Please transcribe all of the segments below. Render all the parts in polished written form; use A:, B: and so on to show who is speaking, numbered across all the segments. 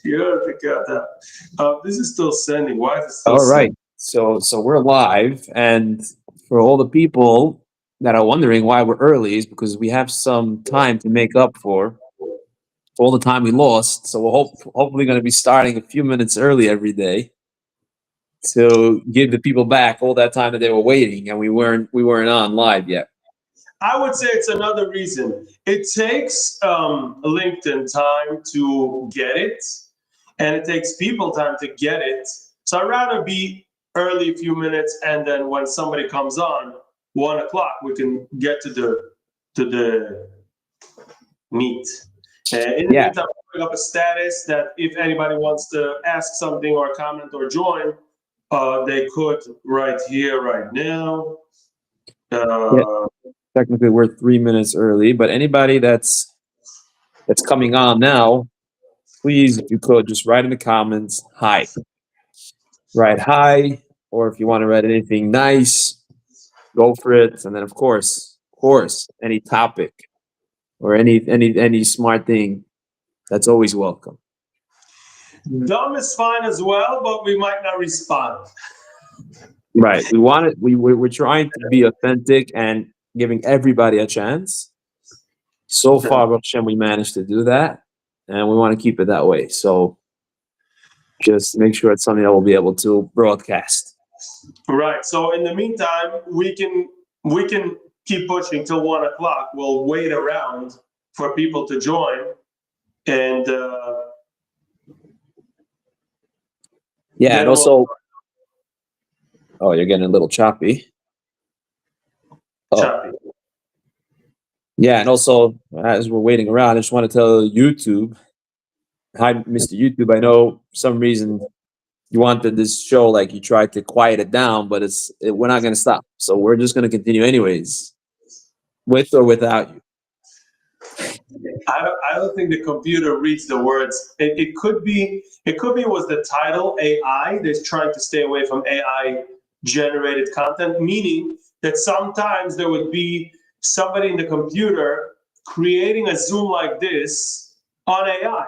A: You gotta take care of that. This is still sending. Why is it still
B: All
A: sending?
B: right. So we're live, and for all the people that are wondering why we're early is because we have some time to make up for all the time we lost. So we're hopefully going to be starting a few minutes early every day to give the people back all that time that they were waiting, and we weren't on live yet.
A: I would say it's another reason. It takes LinkedIn time to get it, and it takes people time to get it. So I'd rather be early a few minutes, and then when somebody comes on, 1 o'clock, we can get to the meet. In the
B: Yeah,
A: meantime, I'm putting up a status that if anybody wants to ask something or comment or join, they could right here, right now.
B: yeah.
A: Uh,
B: Technically, we're 3 minutes early, but anybody that's coming on now, please, if you could, just write in the comments, hi. Write hi, or if you want to write anything nice, go for it. And then, of course, any topic or any smart thing, that's always welcome.
A: Dumb is fine as well, but we might not respond.
B: Right. We want it. We're trying to be authentic and giving everybody a chance. So far, Baruch Hashem, we managed to do that, and we want to keep it that way. So just make sure it's something that we'll be able to broadcast.
A: Right. So in the meantime, we can keep pushing till 1 o'clock. We'll wait around for people to join, and
B: Yeah, and
A: then we'll
B: also, oh, you're getting a little choppy. Oh,
A: chat.
B: yeah, and also, as we're waiting around, I just want to tell YouTube, hi, Mr. YouTube. I know for some reason you wanted this show, like you tried to quiet it down, but we're not going to stop. So we're just going to continue anyways, with or without you.
A: I don't think the computer reads the words. It could be was the title AI. They're trying to stay away from AI generated content, meaning that sometimes there would be somebody in the computer creating a Zoom like this on AI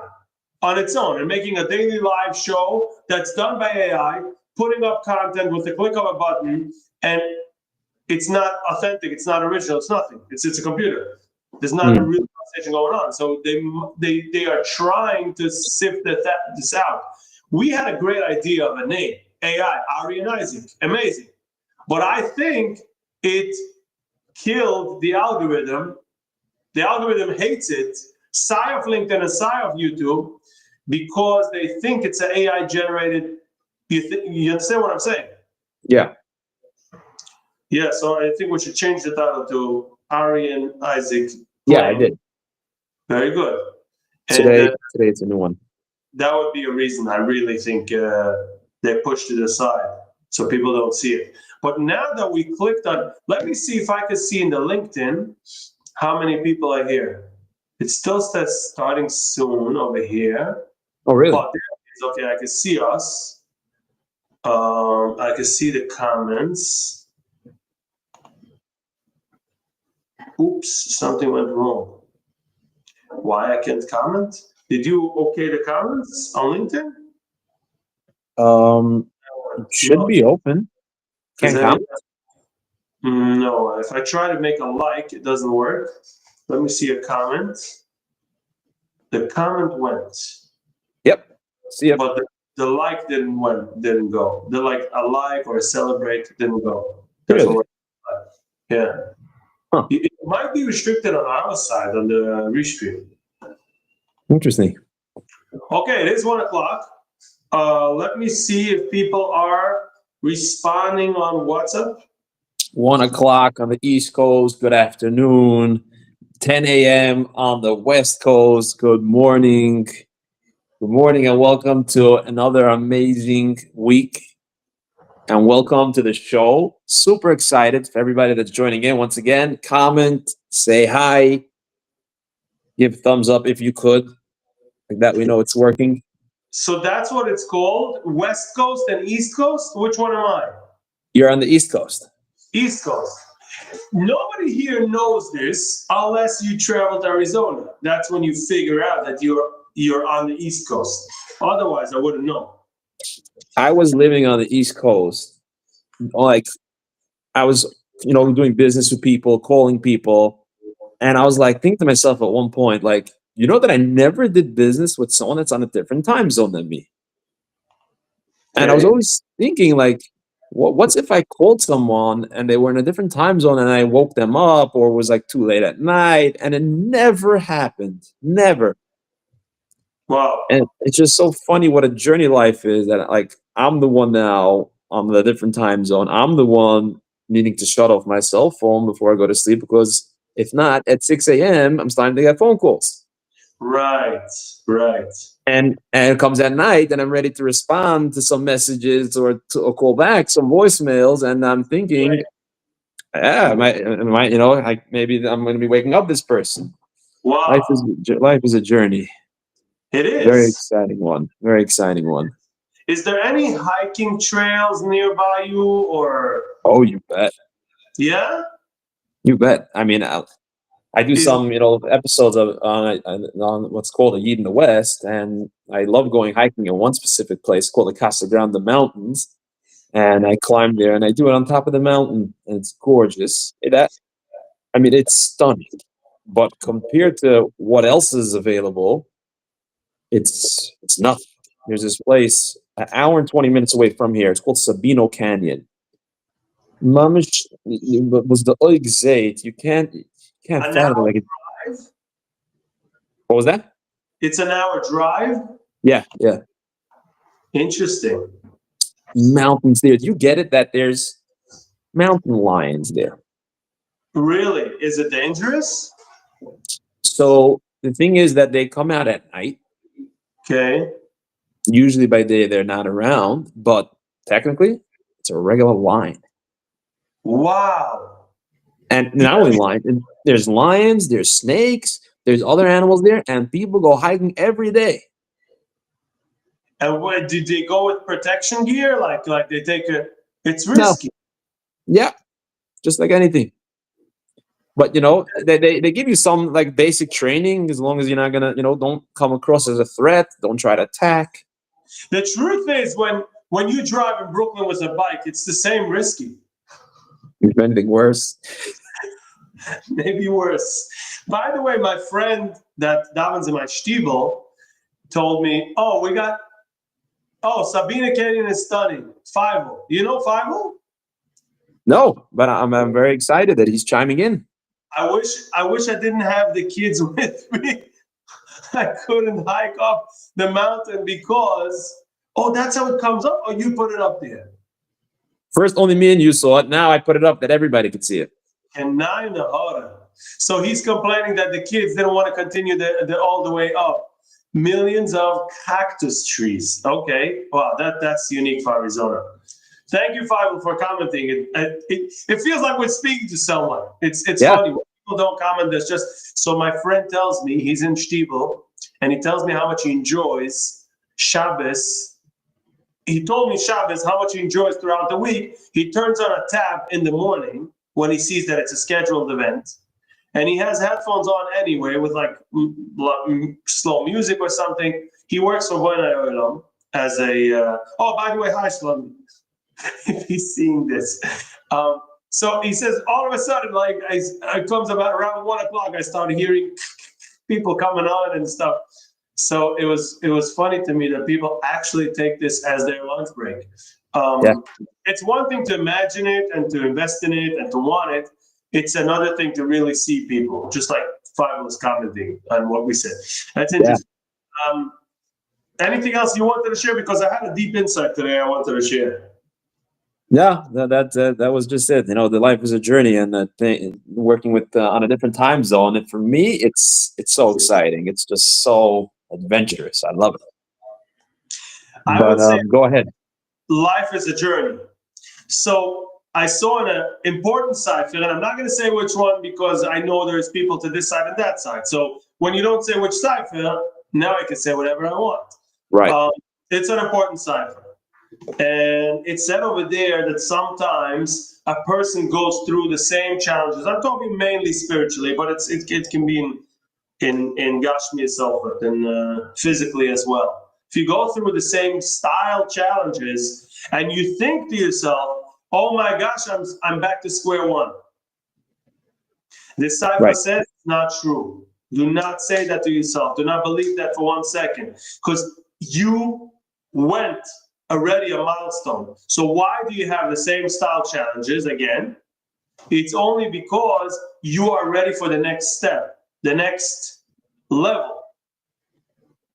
A: on its own and making a daily live show that's done by AI, putting up content with the click of a button, and it's not authentic, it's not original, it's nothing. It's a computer. There's not a
B: Mm.
A: real conversation going on. So they are trying to sift this out. We had a great idea of a name, AI, Ari and Isaac, amazing. But I think it killed the algorithm. The algorithm hates it. Sigh of LinkedIn and sigh of YouTube because they think it's an AI generated. You understand what I'm saying?
B: Yeah.
A: Yeah, so I think we should change the title to Ari and Isaac
B: Yeah, I
A: playing.
B: did.
A: Very good. And
B: Today it's a new one.
A: that would be a reason I really think they pushed it aside so people don't see it. But now that we clicked on, let me see if I can see in the LinkedIn how many people are here. It still says starting soon over here.
B: Oh, really?
A: Oh, there it is. Okay, I can see us. I can see the comments. Oops, something went wrong. Why I can't comment? Did you okay the comments on LinkedIn?
B: It should
A: No,
B: be open.
A: is
B: Can't
A: any?
B: comment.
A: No. If I try to make a like, it doesn't work. Let me see a comment. The comment went,
B: Yep. See ya.
A: but the like didn't go. The like a like or a celebrate didn't go. Doesn't
B: Really?
A: work. Yeah.
B: Huh.
A: It might be restricted on our side on the restream.
B: Interesting.
A: Okay, it is 1 o'clock. Let me see if people are responding on WhatsApp.
B: 1 o'clock on the East Coast. Good afternoon. 10 a.m. on the West Coast. Good morning. Good morning, and welcome to another amazing week. And welcome to the show. Super excited for everybody that's joining in. Once again, comment, say hi, give thumbs up if you could. Like that, we know it's working.
A: So that's what it's called, West Coast and East Coast? Which one am I?
B: You're on the East Coast.
A: East Coast. Nobody here knows this unless you travel to Arizona. That's when you figure out that you're you're on the East Coast. Otherwise, I wouldn't know.
B: I was living on the East Coast. Like I was, doing business with people, calling people, and I was like thinking to myself at one point, like, that I never did business with someone that's on a different time zone than me. And I was
A: Okay.
B: always thinking, like, what's if I called someone and they were in a different time zone and I woke them up or was like too late at night, and it never happened, never.
A: Wow.
B: And it's just so funny what a journey life is, that like I'm the one now on the different time zone. I'm the one needing to shut off my cell phone before I go to sleep, because if not, at 6 a.m. I'm starting to get phone calls.
A: Right. Right.
B: And it comes at night, and I'm ready to respond to some messages or call back some voicemails, and I'm thinking, yeah, maybe I'm going to be waking up this person.
A: Wow.
B: Life is a journey.
A: It
B: Very
A: is.
B: exciting one. Very exciting one.
A: Is there any hiking trails nearby you, or
B: Oh, you bet.
A: yeah?
B: You bet. I mean, I do
A: Is
B: some, episodes of on what's called a Yeet in the West, and I love going hiking in one specific place called the Casa Grande Mountains, and I climb there, and I do it on top of the mountain, and it's gorgeous. It's stunning, but compared to what else is available, it's nothing. There's this place an hour and 20 minutes away from here. It's called Sabino Canyon. Mamish was the Oig. You can't
A: an
B: fathom it.
A: hour
B: Like
A: drive?
B: what was that?
A: It's an hour drive?
B: Yeah, yeah.
A: Interesting.
B: Mountains there. You get it that there's mountain lions there.
A: Really? Is it dangerous?
B: So the thing is that they come out at night.
A: Okay.
B: Usually by day they're not around, but technically it's a regular lion.
A: Wow.
B: And not only lions, there's lions, there's snakes, there's other animals there, and people go hiking every day.
A: And what did they go with protection gear? Like they take it's
B: No,
A: risky.
B: yeah, just like anything. But they give you some like basic training, as long as you're not gonna, don't come across as a threat, don't try to attack.
A: The truth is when you drive in Brooklyn with a bike, it's the same risky.
B: If anything worse.
A: Maybe worse. By the way, my friend that davens in my stiebel told me, Sabina Canyon is stunning. Fievel. You know Fievel?
B: No, but I'm very excited that he's chiming in.
A: I wish I didn't have the kids with me. I couldn't hike up the mountain because that's how it comes up, or you put it up there.
B: First, only me and you saw it. Now I put it up that everybody could see it.
A: And nine hora. So he's complaining that the kids didn't want to continue the all the way up. Millions of cactus trees. Okay, wow, that's unique for Arizona. Thank you, Fievel, for commenting. It feels like we're speaking to someone. It's funny. When people don't comment, there's just so my friend tells me he's in Stiebel, and he tells me how much he enjoys Shabbos. He told me Shabbos how much he enjoys throughout the week. He turns on a tab in the morning when he sees that it's a scheduled event, and he has headphones on anyway with like slow music or something. He works for Boinay Olam as a. By the way, hi Shlomi. If he's seeing this. So he says, all of a sudden, like it comes about around 1 o'clock, I started hearing people coming on and stuff. So it was funny to me that people actually take this as their lunch break. It's one thing to imagine it and to invest in it and to want it. It's another thing to really see people, just like Five was commenting on what we said. That's interesting. Yeah. Anything else you wanted to share? Because I had a deep insight today I wanted to share.
B: Yeah, that was just it. The life is a journey, and working with on a different time zone. And for me, it's so exciting. It's just so adventurous. I love it.
A: I would say,
B: go ahead.
A: Life is a journey. So I saw an important side, and I'm not going to say which one because I know there's people to this side and that side. So when you don't say which side, now I can say whatever I want.
B: Right.
A: It's an important side. And it said over there that sometimes a person goes through the same challenges. I'm talking mainly spiritually, but it can be in in Gashmi itself and physically as well. If you go through the same style challenges and you think to yourself, "Oh my gosh, I'm back to square one," this cipher
B: Right.
A: says it's not true. Do not say that to yourself. Do not believe that for 1 second, because you went already a milestone. So why do you have the same style challenges again? It's only because you are ready for the next step, the next level,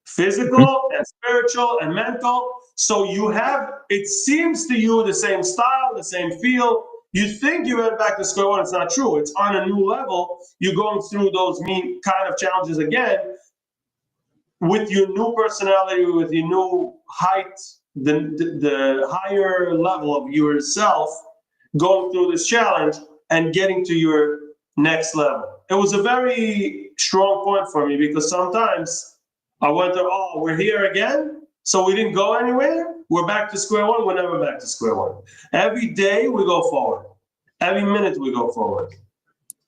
A: physical and spiritual and mental. So you have, it seems to you, the same style, the same feel. You think you went back to square one. It's not true. It's on a new level. You're going through those kind of challenges again with your new personality, with your new height, the higher level of yourself, going through this challenge and getting to your next level. It was a very strong point for me, because sometimes I went, oh, we're here again, so we didn't go anywhere. We're back to square one. We're never back to square one. Every day we go forward. Every minute we go forward.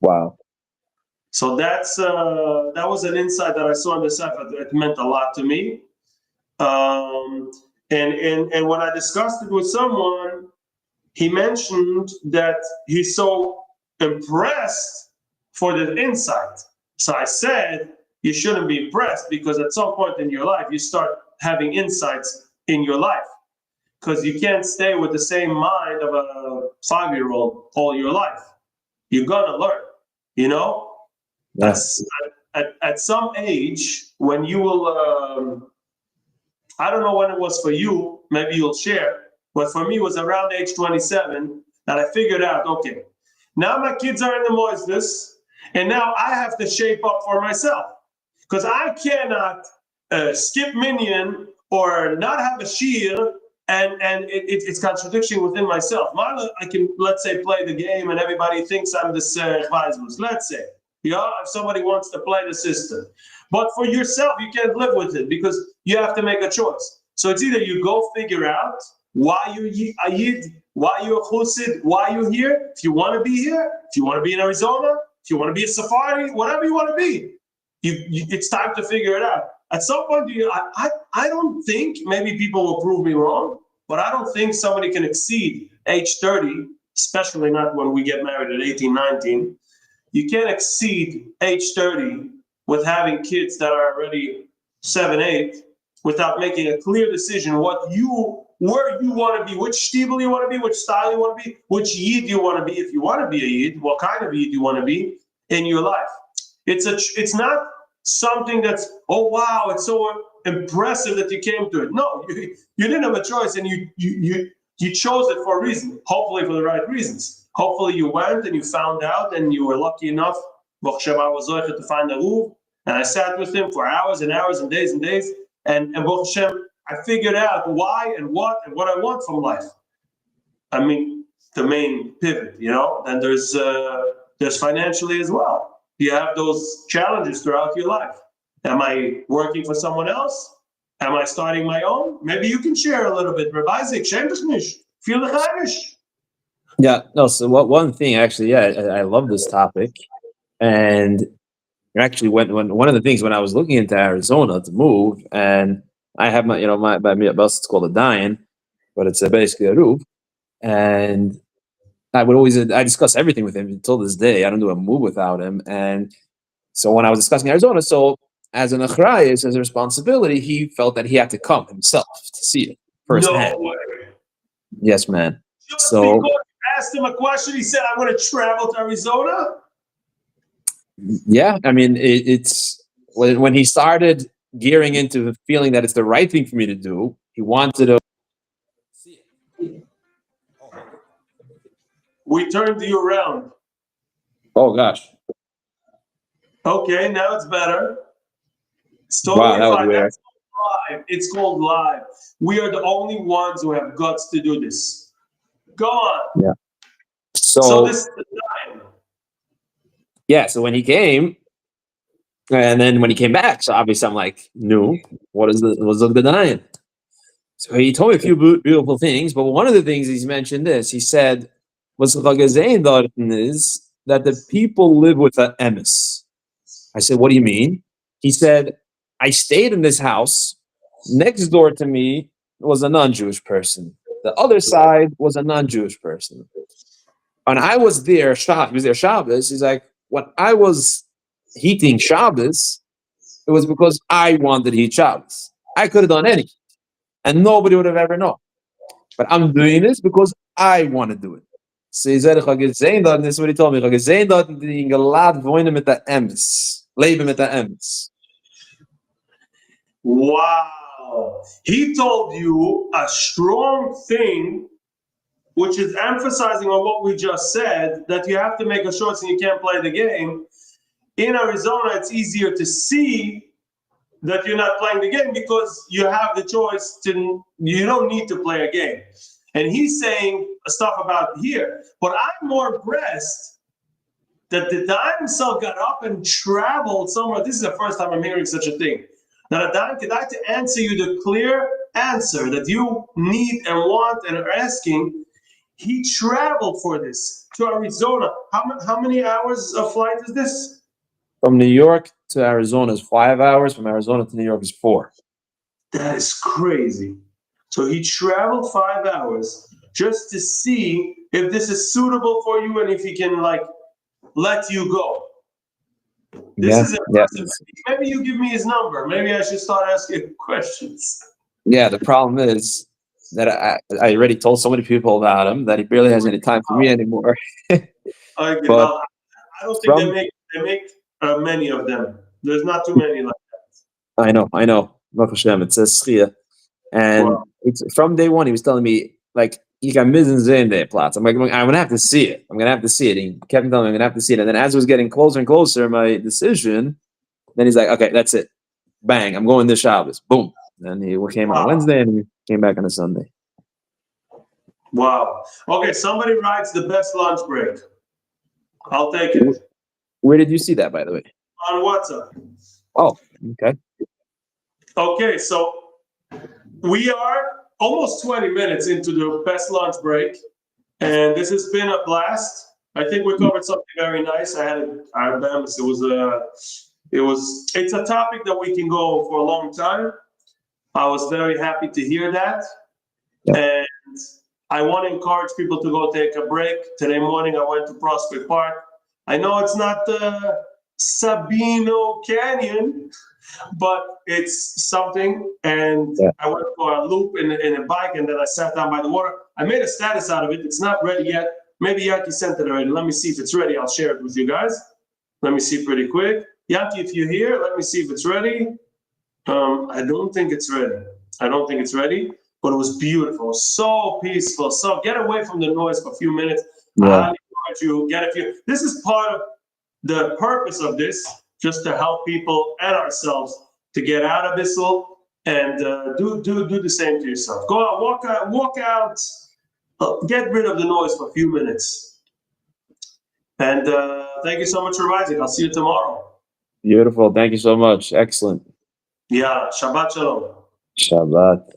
B: Wow.
A: So that was an insight that I saw in this effort. It meant a lot to me. And when I discussed it with someone, he mentioned that he's so impressed for the insight. So I said, you shouldn't be impressed, because at some point in your life, you start having insights in your life, because you can't stay with the same mind of a 5-year-old all your life. You're gonna learn, you know?
B: Yes.
A: At some age, when you will, I don't know when it was for you, maybe you'll share, but for me, it was around age 27 that I figured out, okay, now my kids are in the moistness, and now I have to shape up for myself, because I cannot skip minyan or not have a shir, and it's contradiction within myself. I can, let's say, play the game, and everybody thinks I'm the chvazmus, let's say. Yeah, if somebody wants to play the system. But for yourself, you can't live with it, because you have to make a choice. So it's either you go figure out why you're a Yid, why you're a Chussid, why you're here. If you want to be here, if you want to be in Arizona, if you want to be a Safari, whatever you want to be, it's time to figure it out. At some point, I don't think, maybe people will prove me wrong, but I don't think somebody can exceed age 30, especially not when we get married at 18, 19. You can't exceed age 30 with having kids that are already 7, 8, without making a clear decision where you want to be, which shtibel you want to be, which style you want to be, which Yid you want to be, if you want to be a Yid, what kind of Yid you want to be in your life. It's not something that's, oh wow, it's so impressive that you came to it. No, you didn't have a choice, and you chose it for a reason, hopefully for the right reasons. Hopefully you went and you found out, and you were lucky enough, I was to find a Ruv, and I sat with him for hours and hours and days, and Baruch Hashem, I figured out why and what I want from life. I mean, the main pivot, you know, and there's financially as well. You have those challenges throughout your life. Am I working for someone else? Am I starting my own? Maybe you can share a little bit. Rabbi Isaac, schäm dich nicht. Feel the chaimish.
B: Yeah, no, so one thing, actually, yeah, I love this topic. And actually, when one of the things, when I was looking into Arizona to move, and I have my bus, it's called a Dayan, but it's basically a roof. And I discuss everything with him until this day. I don't do a move without him. And so when I was discussing Arizona, so as an achrayus, as a responsibility, he felt that he had to come himself to see it firsthand.
A: No way.
B: Yes, man.
A: Just
B: So
A: because you asked him a question, he said, I'm going to travel to Arizona?
B: yeah, I mean, it's when he started gearing into feeling that it's the right thing for me to do, he wanted to see it.
A: We turned you around.
B: Oh gosh.
A: Okay, now it's better. It's
B: Wow,
A: totally
B: that was
A: fine.
B: weird.
A: That's live. It's called live. We are the only ones who have guts to do this. Go on.
B: Yeah.
A: So
B: So
A: this is the time.
B: yeah, so when he came, and then when he came back, so obviously I'm like, no, what's the denying? So he told me a few beautiful things, but one of the things he's mentioned this, he said, was is that the people live with an emes. I said, what do you mean? He said, I stayed in this house. Next door to me was a non-Jewish person. The other side was a non-Jewish person. And I was there, he was there Shabbos. He's like, when I was heating Shabbos, it was because I wanted to heat Shabbos. I could have done anything, and nobody would have ever known. But I'm doing this because I want to do it. So he said, this is what he told me. Leben mit der Emes.
A: Wow. He told you a strong thing, which is emphasizing on what we just said, that you have to make a choice and you can't play the game. In Arizona, it's easier to see that you're not playing the game because you have the choice to, you don't need to play a game. And he's saying stuff about here. But I'm more impressed that the Dayan himself got up and traveled somewhere. This is the first time I'm hearing such a thing. That a Dayan could like to answer you the clear answer that you need and want and are asking. He traveled for this to Arizona. How many hours of flight is this?
B: From New York to Arizona is 5 hours. From Arizona to New York is 4.
A: That is crazy. So he traveled 5 hours just to see if this is suitable for you and if he can let you go. This is impressive.
B: Yeah.
A: Maybe you give me his number. Maybe I should start asking questions.
B: Yeah, the problem is that I already told so many people about him that he barely has any time for me anymore.
A: But
B: But
A: I don't think they make many of them. There's not too many like that.
B: I know. Baruch Hashem, it says Schia. And it's from day one, he was telling me, like, you got millions in there plots. I'm like, I'm gonna have to see it. I'm gonna have to see it. He kept telling me I'm gonna have to see it. And then as it was getting closer and closer, my decision, then he's like, okay, that's it. Bang, I'm going this Shabbos. Boom. And he came on Wednesday and he came back on a Sunday.
A: Wow. Okay, somebody writes the best lunch break. I'll take it.
B: Where did you see that, by the way?
A: On WhatsApp.
B: Oh, okay.
A: Okay, so we are almost 20 minutes into the best lunch break, and this has been a blast. I think we covered something very nice. It's a topic that we can go for a long time. I was very happy to hear that.
B: Yeah.
A: And I want to encourage people to go take a break. Today morning, I went to Prospect Park. I know it's not the Sabino Canyon, but it's something. And I went for a loop in a bike, and then I sat down by the water. I made a status out of it. It's not ready yet. Maybe Yaki sent it already. Let me see if it's ready. I'll share it with you guys. Let me see pretty quick. Yaki, if you're here, let me see if it's ready. I don't think it's ready. But it was beautiful, so peaceful. So get away from the noise for a few minutes.
B: Yeah.
A: This is part of the purpose of this, just to help people and ourselves to get out of this and do the same to yourself. Go out, walk out, get rid of the noise for a few minutes. And thank you so much for rising. I'll see you tomorrow.
B: Beautiful. Thank you so much. Excellent.
A: Yeah. Shabbat shalom.
B: Shabbat.